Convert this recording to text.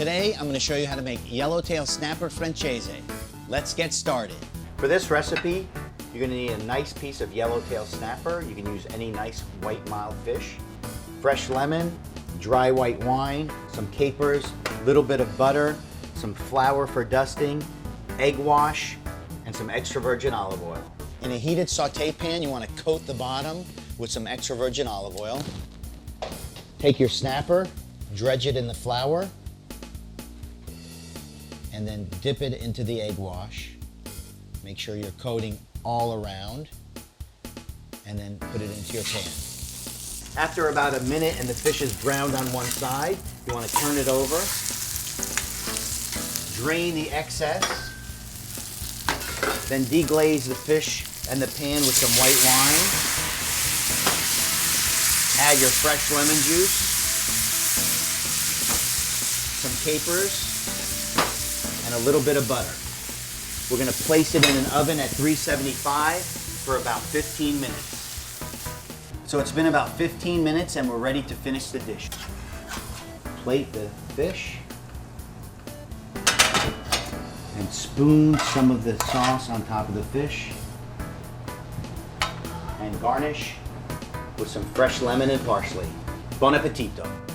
Today, I'm going to show you how to make Yellowtail Snapper Francese. Let's get started. For this recipe, you're going to need a nice piece of Yellowtail Snapper. You can use any nice white mild fish, fresh lemon, dry white wine, some capers, a little bit of butter, some flour for dusting, egg wash, and some extra virgin olive oil. In a heated saute pan, you want to coat the bottom with some extra virgin olive oil. Take your snapper, dredge it in the flour, and then dip it into the egg wash. Make sure you're coating all around, and then put it into your pan. After about a minute and the fish is browned on one side, you want to turn it over, drain the excess, then deglaze the fish and the pan with some white wine. Add your fresh lemon juice, some capers, and a little bit of butter. We're going to place it in an oven at 375 for about 15 minutes. So it's been about 15 minutes and we're ready to finish the dish. Plate the fish and spoon some of the sauce on top of the fish and garnish with some fresh lemon and parsley. Buon appetito.